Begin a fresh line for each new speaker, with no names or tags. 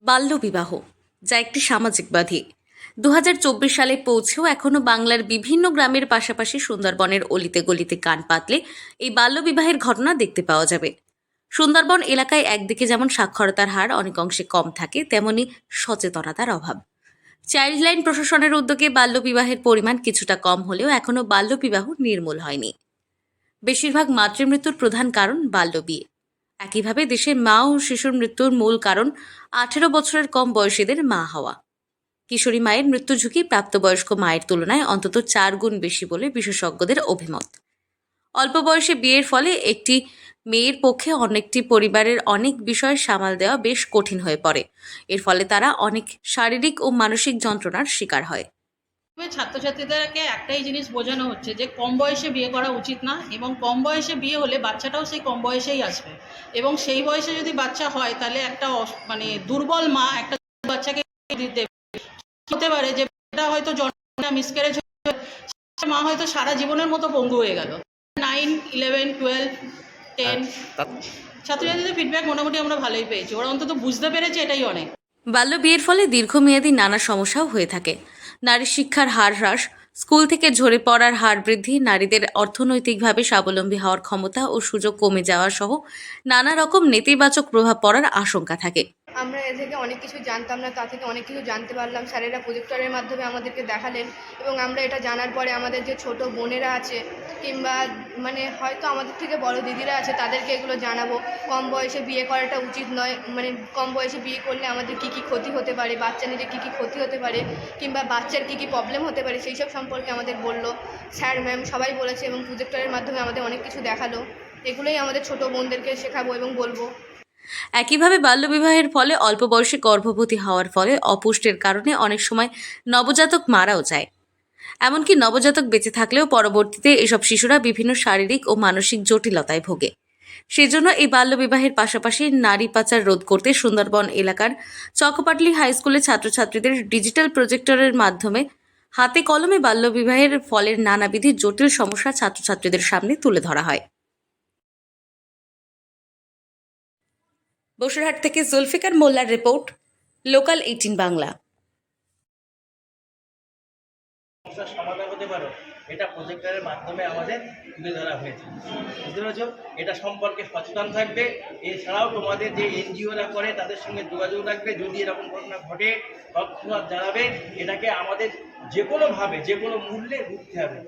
বাল্যবিবাহ, যা একটি সামাজিক ব্যাধি, 2024 সালে পৌঁছেও এখনো বাংলার বিভিন্ন গ্রামের পাশাপাশি সুন্দরবনের অলিতে গলিতে কান পাতলে এই বাল্যবিবাহের ঘটনা দেখতে পাওয়া যাবে। সুন্দরবন এলাকায় একদিকে যেমন সাক্ষরতার হার অনেক অংশে কম থাকে, তেমনি সচেতনতার অভাব। চাইল্ড লাইন প্রশাসনের উদ্যোগে বাল্যবিবাহের পরিমাণ কিছুটা কম হলেও এখনো বাল্যবিবাহ নির্মূল হয়নি। বেশিরভাগ মাতৃমৃত্যুর প্রধান কারণ বাল্যবিয়ে। একইভাবে দেশে মা ও শিশুর মৃত্যুর মূল কারণ 18 বছরের কম বয়সীদের মা হওয়া। কিশোরী মায়ের মৃত্যু ঝুঁকি প্রাপ্তবয়স্ক মায়ের তুলনায় অন্তত 4 গুণ বেশি বলে বিশেষজ্ঞদের অভিমত। অল্প বয়সে বিয়ের ফলে একটি মেয়ের পক্ষে অনেকটি পরিবারের অনেক বিষয় সামাল দেওয়া বেশ কঠিন হয়ে পড়ে। এর ফলে তারা অনেক শারীরিক ও মানসিক যন্ত্রণার শিকার হয়।
ছাত্রছাত্রীদেরকে একটাই জিনিস বোঝানো হচ্ছে যে কম বয়সে বিয়ে করা উচিত না, এবং কম বয়সে বিয়ে হলে বাচ্চাটাও সেই কম বয়সেই আসবে, এবং সেই বয়সে যদি বাচ্চা হয় তাহলে একটা মানে দুর্বল মা একটা বাচ্চাকে দিতে হতে পারে যে এটা হয়তো জন্মটা মিসক্যারেজ হয়ে মা হয়তো সারা জীবনের মতো পঙ্গু হয়ে গেল। 9, 11, 12, 10 ছাত্রছাত্রীদের ফিডব্যাক মোটামুটি আমরা ভালোই পেয়েছি, ওরা অন্তত বুঝতে পেরেছে, এটাই অনেক।
বাল্য বিয়ের ফলে দীর্ঘমেয়াদী নানা সমস্যাও হয়ে থাকে। নারী শিক্ষার হার হ্রাস, স্কুল থেকে ঝরে পড়ার হার বৃদ্ধি, নারীদের অর্থনৈতিকভাবে স্বাবলম্বী হওয়ার ক্ষমতা ও সুযোগ কমে যাওয়া সহ নানা রকম নেতিবাচক প্রভাব পড়ার আশঙ্কা থাকে।
আমরা এ থেকে অনেক কিছু জানতাম না, তা থেকে অনেক কিছু জানতে পারলাম। স্যারেরা প্রজেক্টরের মাধ্যমে আমাদেরকে দেখালেন, এবং আমরা এটা জানার পরে আমাদের যে ছোট বোনেরা আছে কিংবা মানে হয়তো আমাদের থেকে বড় দিদিরা আছে তাদেরকে এগুলো জানাবো। কম বয়সে বিয়ে করাটা উচিত নয়, মানে কম বয়সে বিয়ে করলে আমাদের কী কী ক্ষতি হতে পারে, বাচ্চা নিলে কী কী ক্ষতি হতে পারে, কিংবা বাচ্চার কী কী প্রবলেম হতে পারে, সেই সব সম্পর্কে আমাদের বললো স্যার ম্যাম সবাই বলেছে, এবং প্রজেক্টরের মাধ্যমে আমাদের অনেক কিছু দেখালো। এগুলোই আমাদের ছোট বোনদেরকে শেখাবো এবং বলবো।
একইভাবে বাল্যবিবাহের ফলে অল্প বয়সে গর্ভবতী হওয়ার ফলে অপুষ্টির কারণে অনেক সময় নবজাতক মারাও যায়। এমনকি নবজাতক বেঁচে থাকলেও পরবর্তীতে এসব শিশুরা বিভিন্ন শারীরিক ও মানসিক জটিলতায় ভোগে। সেজন্য এই বাল্যবিবাহের পাশাপাশি নারী পাচার রোধ করতে সুন্দরবন এলাকার চকপাটলি হাই স্কুলের ছাত্রছাত্রীদের ডিজিটাল প্রজেক্টরের মাধ্যমে হাতে কলমে বাল্যবিবাহের ফলের নানাবিধ জটিল সমস্যা ছাত্রছাত্রীদের সামনে তুলে ধরা হয়। বসিরহাট থেকে জুলফিকার মোল্লার রিপোর্ট, লোকাল 18 বাংলা।
সমস্যার সমাধান হতে পারো, এটা প্রজেক্টরের মাধ্যমে আমাদের তুলে ধরা হয়েছে। বুঝতে পেরেছ? এটা সম্পর্কে সচেতন থাকবে। এছাড়াও তোমাদের যে এনজিওরা করে তাদের সঙ্গে যোগাযোগ রাখবে, যদি এরকম ঘটনা ঘটে তৎক্ষণাৎ জানাবে। এটাকে আমাদের যে কোনোভাবে যে কোনো মূল্যে রুখতে হবে।